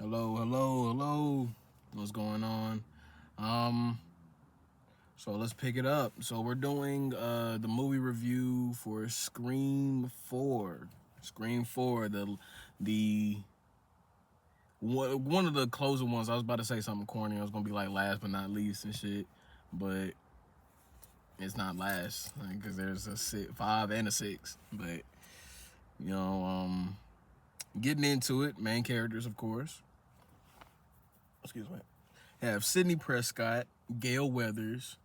Hello, hello, hello. What's going on? Um, so let's pick it up. So we're doing the movie review for Scream 4. Scream 4, the one of the closer ones. I was about to say something corny. I was gonna be like last but not least and shit, but it's not last because there's a five and a six. But you know, getting into it, main characters, of course. Excuse me. Have Sidney Prescott, Gail Weathers,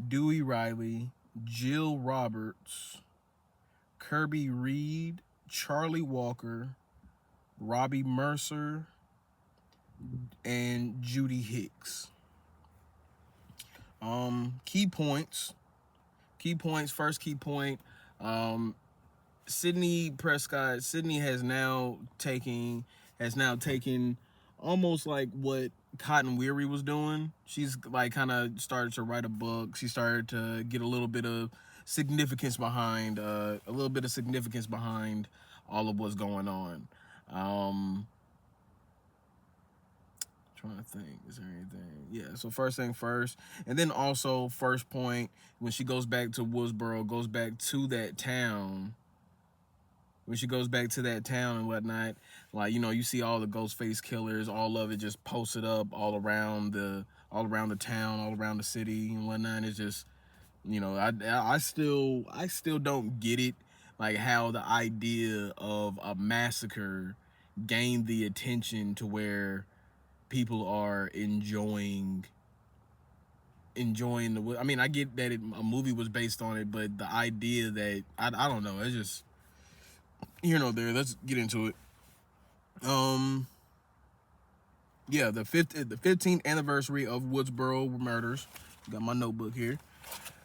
Dewey Riley, Jill Roberts, Kirby Reed, Charlie Walker, Robbie Mercer, and Judy Hicks. Key points. Key points. First key point. Sidney Prescott. Sidney has now taken almost like what Cotton Weary was doing. She's like kind of started to write a book. She started to get a little bit of significance behind all of what's going on. Trying to think, is there anything? Yeah, so first thing first, and then also first point when she goes back to Woodsboro, goes back to that town. When she goes back to that town and whatnot, like you see all the Ghostface killers, all of it just posted up all around the town, all around the city and whatnot. It's just, I still don't get it, like how the idea of a massacre gained the attention to where people are enjoying the. I mean, I get that a movie was based on it, but the idea that I don't know, it's just here no there. Let's get into it. Yeah, the 15th anniversary of Woodsboro murders. Got my notebook here.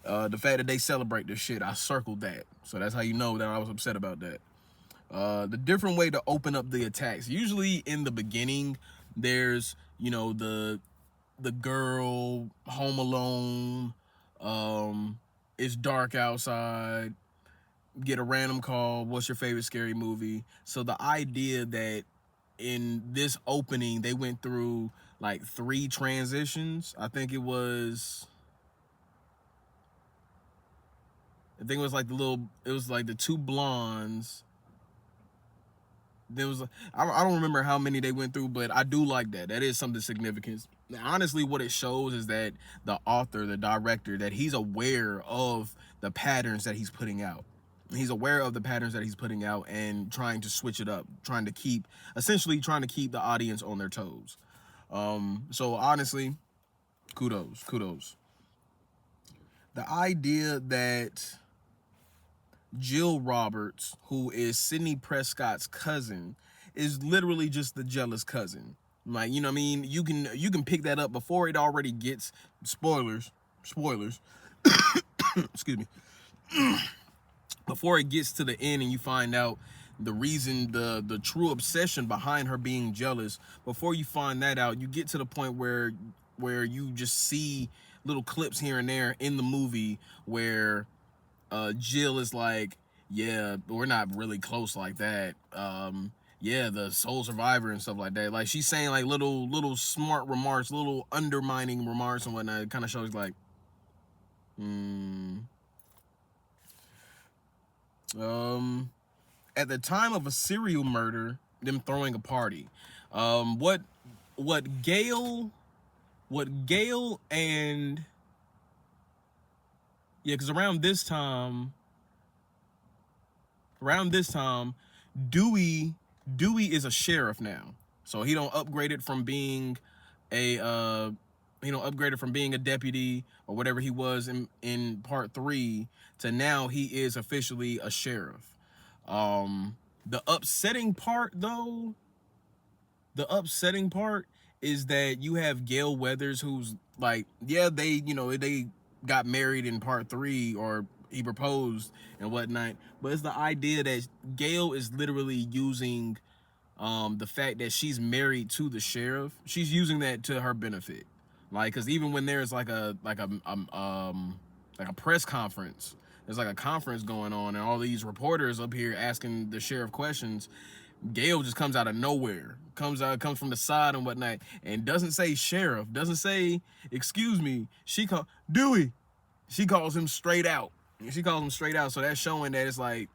The fact that they celebrate this shit, I circled that, so that's how you know that I was upset about that. The different way to open up the attacks. Usually in the beginning, there's the girl home alone. It's dark outside. Get a random call. What's your favorite scary movie? So the idea that in this opening they went through like 3 transitions. I think it was like it was like the 2 blondes. There was I don't remember how many they went through, but I do like that. That is something significant. Honestly, what it shows is that the author, the director, that he's aware of the patterns that he's putting out. He's aware of the patterns that he's putting out and trying to switch it up, essentially trying to keep the audience on their toes. So honestly, kudos. The idea that Jill Roberts, who is Sidney Prescott's cousin, is literally just the jealous cousin. Like, you know what I mean? You can pick that up before it already gets spoilers. Excuse me. Before it gets to the end and you find out the reason, the true obsession behind her being jealous. Before you find that out, you get to the point where you just see little clips here and there in the movie where Jill is like, yeah, we're not really close like that. Yeah, the sole survivor and stuff like that. Like, she's saying like little smart remarks, little undermining remarks and whatnot. It kind of shows like, at the time of a serial murder, them throwing a party. What Gail and yeah, because around this time, Dewey is a sheriff now. So he don't upgrade it from being a deputy or whatever he was in part 3 to now he is officially a sheriff. The upsetting part is that you have Gail Weathers, who's like, yeah, they got married in part 3, or he proposed and whatnot, but it's the idea that Gail is literally using the fact that she's married to the sheriff. She's using that to her benefit. Like, because even when there's like a press conference, there's like a conference going on and all these reporters up here asking the sheriff questions, Gail just comes out of nowhere, comes from the side and whatnot, and doesn't say sheriff, doesn't say excuse me. She call Dewey. She calls him straight out. She calls him straight out. So that's showing that it's like,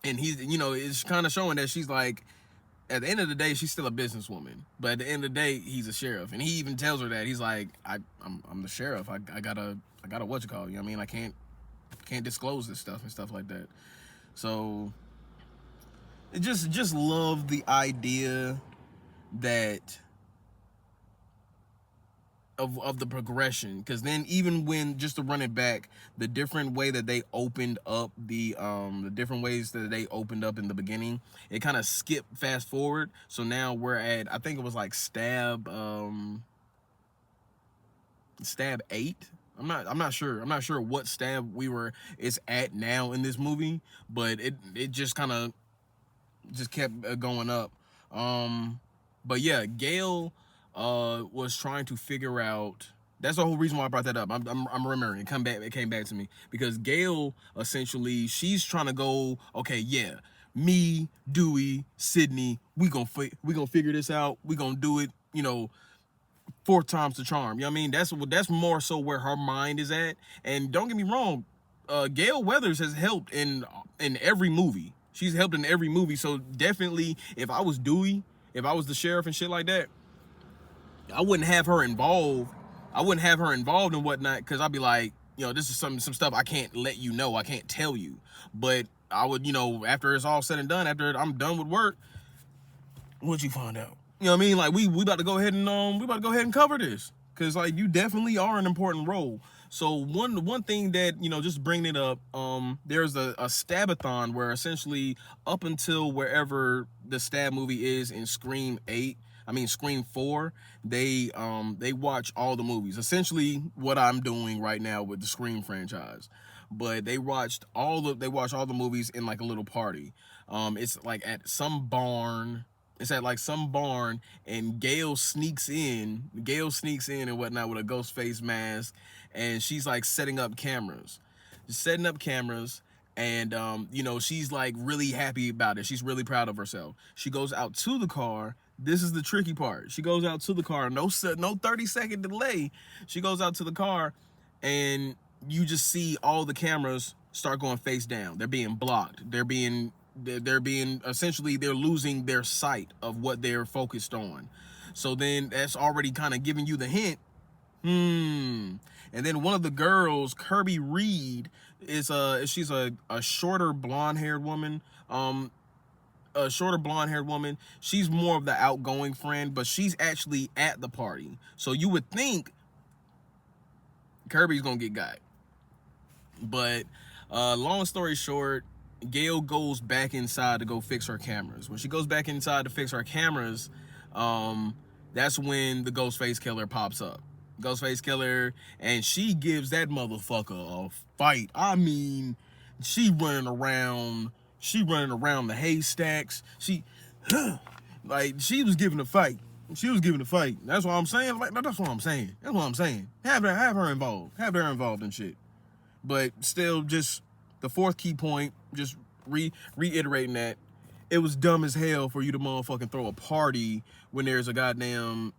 and he's, it's kind of showing that she's like, at the end of the day, she's still a businesswoman. But at the end of the day, he's a sheriff, and he even tells her that he's like, I'm the sheriff. I gotta what you call it, you know what I mean? I can't disclose this stuff and stuff like that. So I just love the idea that of the progression, because then even when, just to run it back, the different way that they opened up the different ways that they opened up in the beginning, it kind of skipped fast forward. So now we're at, I think it was like stab 8. I'm not sure what stab it's at now in this movie, but it just kind of just kept going up. But yeah, Gale was trying to figure out. That's the whole reason why I brought that up. I'm remembering. It came back to me because Gale, essentially, she's trying to go. Okay, yeah, me, Dewey, Sydney, we gonna figure this out. We gonna do it. 4 times the charm. You know what I mean? That's more so where her mind is at. And don't get me wrong, Gale Weathers has helped in every movie. She's helped in every movie. So definitely, if I was Dewey, if I was the sheriff and shit like that, I wouldn't have her involved. I wouldn't have her involved and whatnot, because I'd be like, this is some stuff I can't let you know. I can't tell you. But I would, after it's all said and done, after I'm done with work, what'd you find out? You know what I mean? Like, we about to go ahead and cover this, because like, you definitely are an important role. So one thing that, just bringing it up, there's a stabathon where essentially up until wherever the stab movie is in Scream 4, they watch all the movies. Essentially what I'm doing right now with the Scream franchise. But they watch all the movies in like a little party. It's like at some barn. It's at like some barn, and Gale sneaks in and whatnot with a ghost face mask, and she's like setting up cameras, and she's like really happy about it. She's really proud of herself. She goes out to the car. This is the tricky part. She goes out to the car, no 30-second delay. She goes out to the car, and you just see all the cameras start going face down. They're being blocked. They're being essentially, they're losing their sight of what they're focused on. So then that's already kind of giving you the hint. And then one of the girls, Kirby Reed, she's a shorter blonde-haired woman. She's more of the outgoing friend, but she's actually at the party. So you would think Kirby's gonna get got. But long story short, Gale goes back inside to go fix her cameras. When she goes back inside to fix her cameras, that's when the Ghostface Killer pops up. Ghostface Killer, and she gives that motherfucker a fight. I mean, she running around the haystacks. She was giving a fight. That's what I'm saying. That's what I'm saying. Have her involved in shit. But still, just the fourth key point, just reiterating that it was dumb as hell for you to motherfucking throw a party when there's a goddamn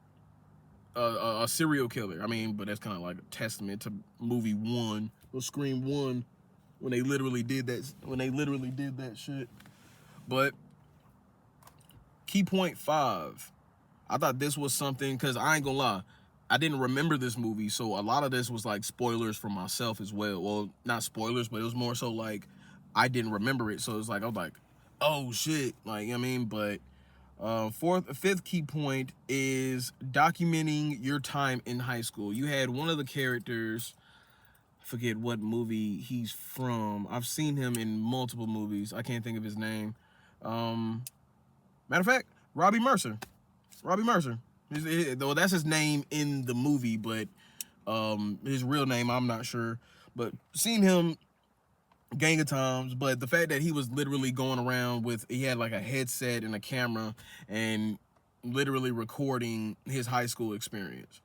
a serial killer. I mean, but that's kind of like a testament to movie 1, or Scream 1, when they literally did that shit. But key point 5, I thought this was something, because I ain't gonna lie, I didn't remember this movie, so a lot of this was like spoilers for myself as well. Well, not spoilers, but it was more so like I didn't remember it, so it's like I was like, oh shit, like, you know what I mean? But fifth key point is documenting your time in high school. You had one of the characters, I forget what movie he's from. I've seen him in multiple movies. I can't think of his name. Matter of fact, Robbie Mercer. Though that's his name in the movie, but his real name I'm not sure. But seen him gang of times. But the fact that he was literally going around he had like a headset and a camera and literally recording his high school experience.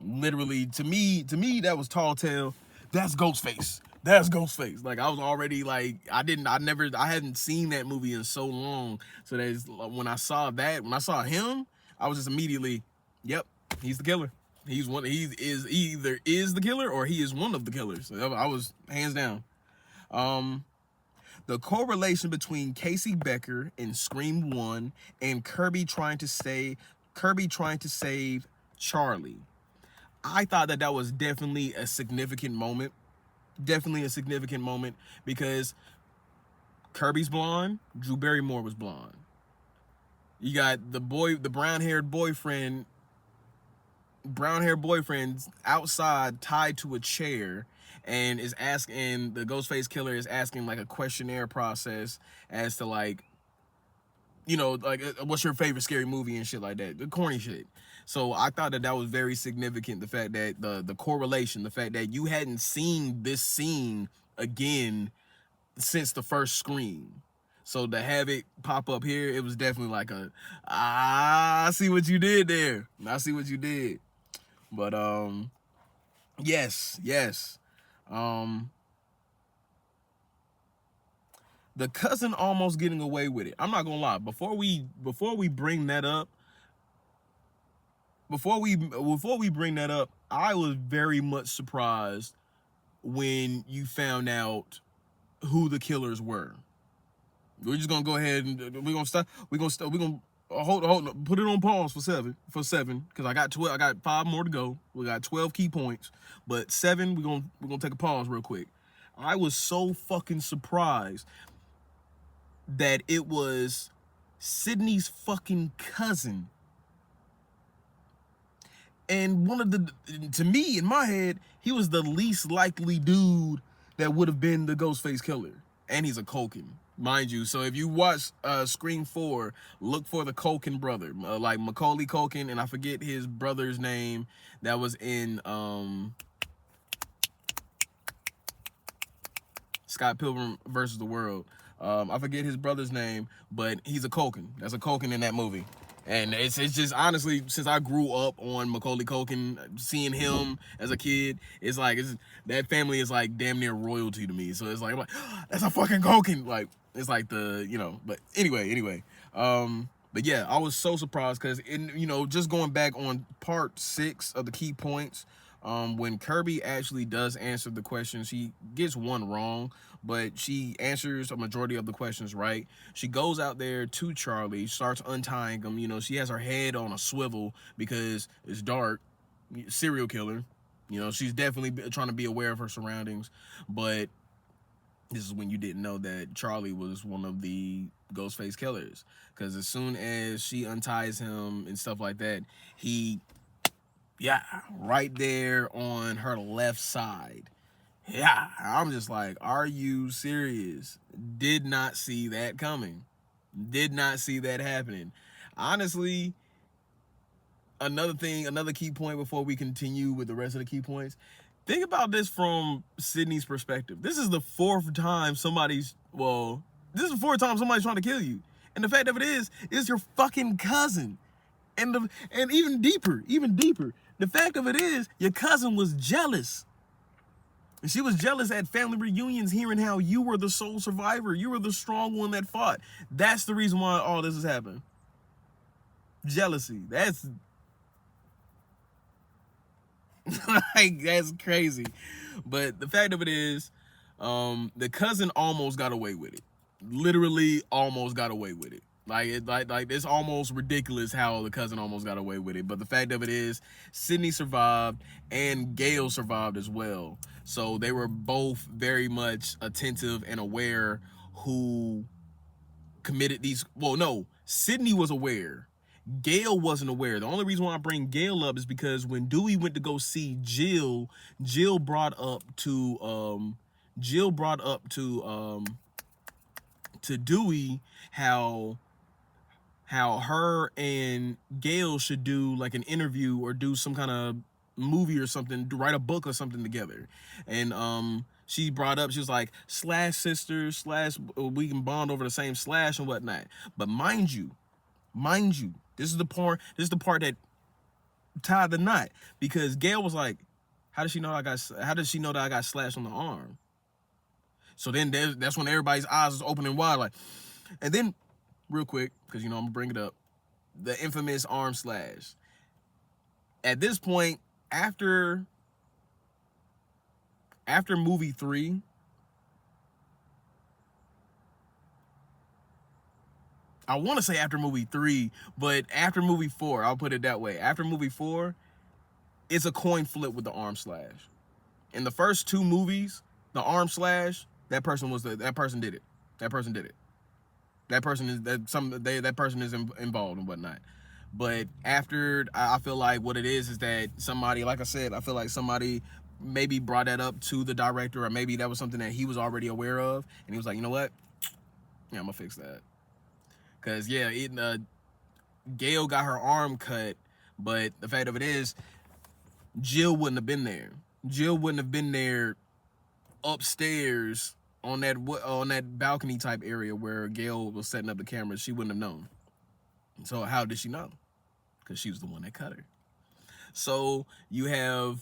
Literally, to me that was tall tale. that's Ghostface. That's Ghostface. Like I was already like I hadn't seen that movie in so long. So that's when I saw him, I was just immediately, yep, he's the killer. He's one. He either is the killer or he is one of the killers. So I was hands down. The correlation between Casey Becker in Scream 1 and Kirby trying to save Charlie. I thought that was definitely a significant moment. Definitely a significant moment because Kirby's blonde, Drew Barrymore was blonde. You got the brown-haired boyfriend outside tied to a chair and is asking, the Ghostface killer is asking like a questionnaire process as to like, you know, like what's your favorite scary movie and shit like that, the corny shit. So I thought that was very significant, the fact that the correlation, the fact that you hadn't seen this scene again since the first Scream. So to have it pop up here, it was definitely like I see what you did there. I see what you did. But yes. The cousin almost getting away with it. I'm not gonna lie. Before we bring that up, I was very much surprised when you found out who the killers were. We're just gonna go ahead and we're gonna hold put it on pause for seven because I got 12. I got 5 more to go. We got 12 key points, but 7 we're gonna take a pause real quick. I was so fucking surprised that it was Sydney's fucking cousin. And to me, in my head, he was the least likely dude that would have been the Ghostface killer. And he's a Culkin, mind you. So if you watch Scream 4, look for the Culkin brother, like Macaulay Culkin, and I forget his brother's name that was in Scott Pilgrim versus the World. I forget his brother's name, but he's a Culkin. That's a Culkin in that movie. And it's just honestly, since I grew up on Macaulay Culkin, seeing him as a kid, it's like that family is like damn near royalty to me. So it's like that's a fucking Culkin. Like it's like the, you know. But anyway. But yeah, I was so surprised because just going back on part 6 of the key points. When Kirby actually does answer the question, she gets one wrong, but she answers a majority of the questions right. She goes out there to Charlie, starts untying him. You know, she has her head on a swivel because it's dark. Serial killer. You know, she's definitely trying to be aware of her surroundings. But this is when you didn't know that Charlie was one of the Ghostface killers. Because as soon as she unties him and stuff like that, yeah, right there on her left side. Yeah, I'm just like, are you serious? Did not see that coming. Did not see that happening. Honestly, another key point before we continue with the rest of the key points. Think about this from Sydney's perspective. This is the 4th time somebody's trying to kill you. And the fact of it is your fucking cousin. And even deeper, the fact of it is, your cousin was jealous. And she was jealous at family reunions hearing how you were the sole survivor. You were the strong one that fought. That's the reason why all this has happened. Jealousy. That's like, that's crazy. But the fact of it is, the cousin almost got away with it. Literally almost got away with it. Like it's almost ridiculous how the cousin almost got away with it. But the fact of it is, Sydney survived and Gail survived as well. So they were both very much attentive and aware who committed these. Well, no, Sydney was aware. Gail wasn't aware. The only reason why I bring Gail up is because when Dewey went to go see Jill brought up to Dewey how her and Gail should do like an interview or do some kind of movie or something, to write a book or something together. And she brought up, she was like, slash sisters, slash we can bond over the same slash and whatnot. But mind you, this is the part that tied the knot, because Gail was like, How does she know how does she know that I got slashed on the arm? So then that's when everybody's eyes is opening wide, like, and then real quick, because I'm gonna bring it up, the infamous arm slash. At this point, after movie 3, I want to say after movie 3, but after movie 4, I'll put it that way. After movie 4, it's a coin flip with the arm slash. In the first 2 movies, the arm slash, that person did it. That person did it. That person is involved and whatnot. But after, I feel like what it is that somebody, like I said, I feel like somebody maybe brought that up to the director, or maybe that was something that he was already aware of, and he was like, you know what? Yeah, I'm gonna fix that. Cause yeah, Gale got her arm cut, but the fact of it is, Jill wouldn't have been there. Jill wouldn't have been there upstairs on that balcony type area where Gale was setting up the cameras. She wouldn't have known. So how did she know? Because she was the one that cut her. So you have,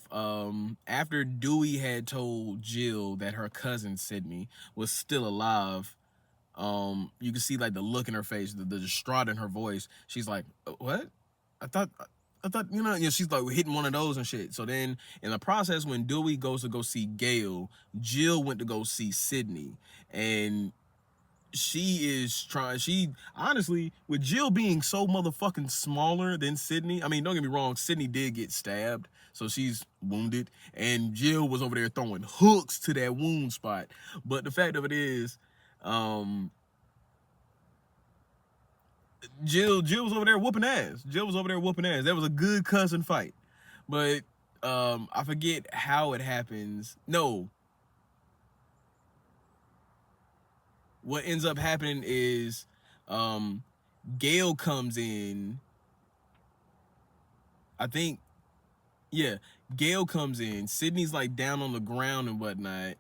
after Dewey had told Jill that her cousin Sydney was still alive, you can see like the look in her face, the distraught in her voice. She's like, what? I thought, she's like hitting one of those and shit. So then in the process, when Dewey goes to go see Gale, Jill went to go see Sydney. And she honestly, with Jill being so motherfucking smaller than Sydney, I mean, don't get me wrong, Sydney did get stabbed, so she's wounded, and Jill was over there throwing hooks to that wound spot. But the fact of it is, Jill was over there whooping ass. Jill was over there whooping ass. That was a good cousin fight. But I forget how it happens. No. What ends up happening is Gale comes in. I think, yeah, Gale comes in. Sydney's like down on the ground and whatnot.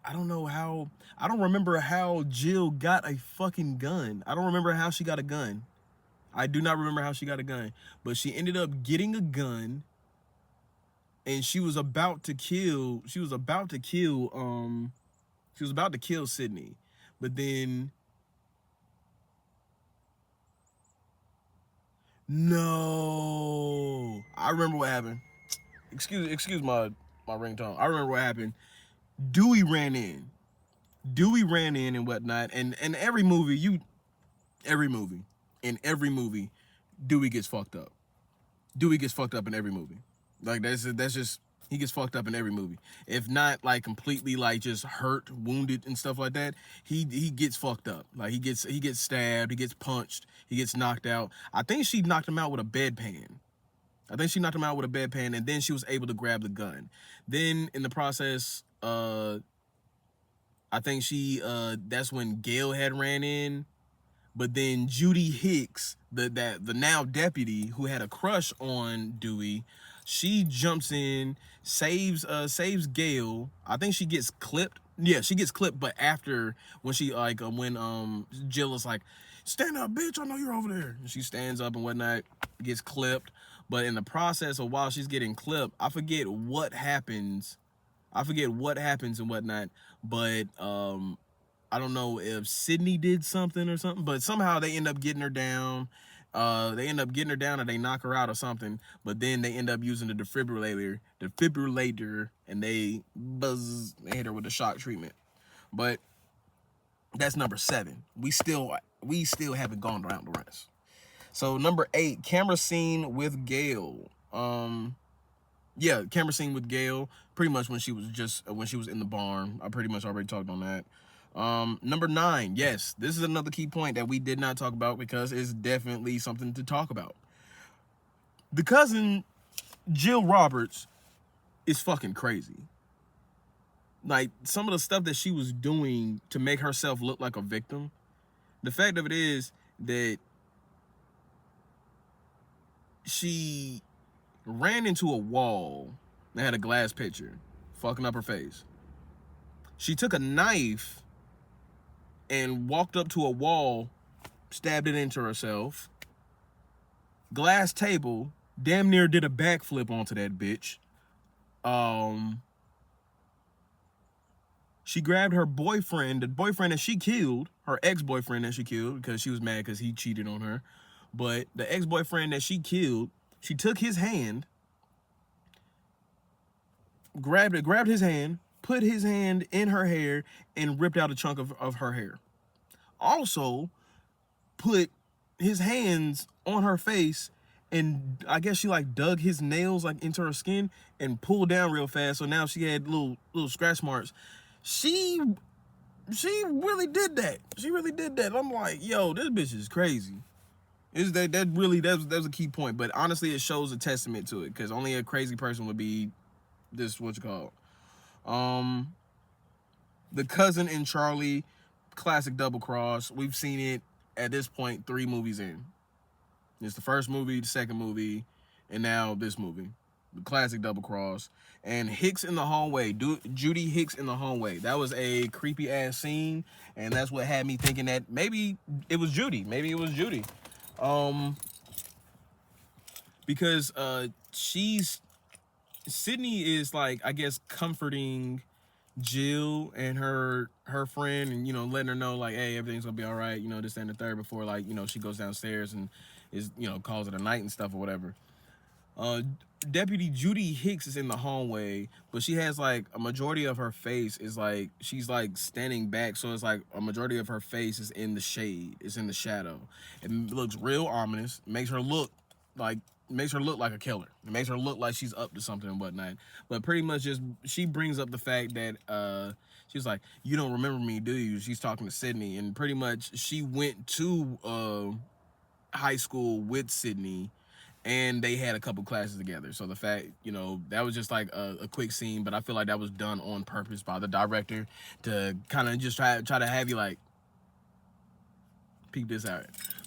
I don't remember how Jill got a fucking gun. I don't remember how she got a gun. I do not remember how she got a gun. But she ended up getting a gun, and she was about to kill Sydney. But then, no, I remember what happened. Excuse my ringtone. I remember what happened. Dewey ran in and whatnot, and in every movie, Dewey gets fucked up. Dewey gets fucked up in every movie. Like that's just, he gets fucked up in every movie. If not like completely like just hurt, wounded and stuff like that, he gets fucked up. Like he gets stabbed, he gets punched, he gets knocked out. I think she knocked him out with a bedpan. And then she was able to grab the gun. Then in the process, I think that's when Gale had ran in. But then Judy Hicks, the now deputy who had a crush on Dewey, she jumps in, saves Gale. I think she gets clipped. Yeah, she gets clipped, but after, when she when Jill is like, stand up, bitch, I know you're over there. And she stands up and whatnot, gets clipped. But in the process of while she's getting clipped, I forget what happens and whatnot, but I don't know if Sydney did something or something, but somehow they end up getting her down. Or they knock her out or something, but then they end up using the defibrillator, and they hit her with the shock treatment. But that's number 7. We still haven't gone around the rest. So number 8, camera scene with Gale. Yeah, camera scene with Gale, pretty much when she was in the barn. I pretty much already talked on that. Number 9, yes, this is another key point that we did not talk about because it's definitely something to talk about. The cousin, Jill Roberts, is fucking crazy. Like, some of the stuff that she was doing to make herself look like a victim. The fact of it is that she ran into a wall that had a glass pitcher, fucking up her face. She took a knife and walked up to a wall, stabbed it into herself. glass table, damn near did a backflip onto that bitch. She grabbed her boyfriend, the boyfriend that she killed, her ex-boyfriend that she killed because she was mad because he cheated on her. But the ex-boyfriend that she killed, she took his hand, grabbed his hand, put his hand in her hair, and ripped out a chunk of her hair. Also, put his hands on her face, and I guess she like dug his nails like into her skin and pulled down real fast. So now she had little scratch marks. She really did that. She really did that. I'm like, yo, this bitch is crazy. Is that really that's a key point. But honestly, it shows a testament to it because only a crazy person would be this what you call. The Cousin in Charlie, classic double cross. We've seen it at this point 3 movies in. It's the first movie, the second movie, and now this movie. The classic double cross. And Hicks in the hallway, Judy Hicks in the hallway. That was a creepy ass scene, and that's what had me thinking that maybe it was Judy. Maybe it was Judy. Because Sydney is like, I guess, comforting Jill and her friend, and you know, letting her know like, hey, everything's gonna be all right, you know, this and the third, before like, you know, she goes downstairs and is, you know, calls it a night and stuff or whatever. Deputy Judy Hicks is in the hallway, but she has like a majority of her face is like, she's like standing back, so it's like a majority of her face is in the shade, it's in the shadow. It looks real ominous. It makes her look like a killer. It makes her look like she's up to something and whatnot. But pretty much just she brings up the fact that she's like, you don't remember me, do you? She's talking to Sydney, and pretty much she went to high school with Sydney, and they had a couple classes together. So the fact, you know, that was just like a quick scene, but I feel like that was done on purpose by the director to kind of just try to have you like peep this out.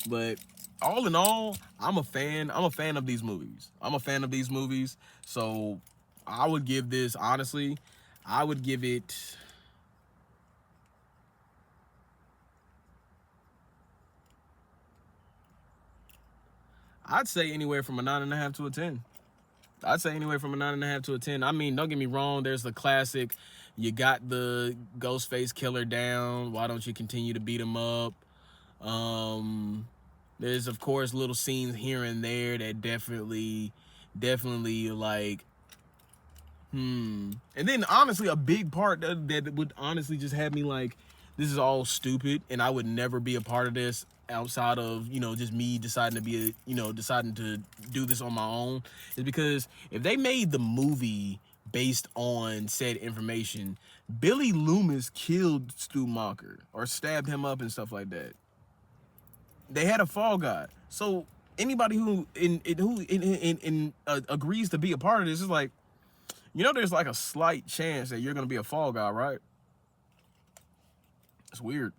But all in all, I'm a fan of these movies. So I would give this, honestly, I would give it, I'd say anywhere from a 9.5 to a 10. I'd say anywhere from a 9.5 to a 10. I mean, don't get me wrong, there's the classic, you got the Ghostface killer down, why don't you continue to beat him up? There's of course little scenes here and there that definitely like, and then honestly a big part that would honestly just have me like, this is all stupid and I would never be a part of this outside of, you know, just me deciding to do this on my own, is because if they made the movie based on said information, Billy Loomis killed Stu Macher or stabbed him up and stuff like that. They had a fall guy, so anybody who agrees to be a part of this is like, you know, there's like a slight chance that you're gonna be a fall guy, right? It's weird.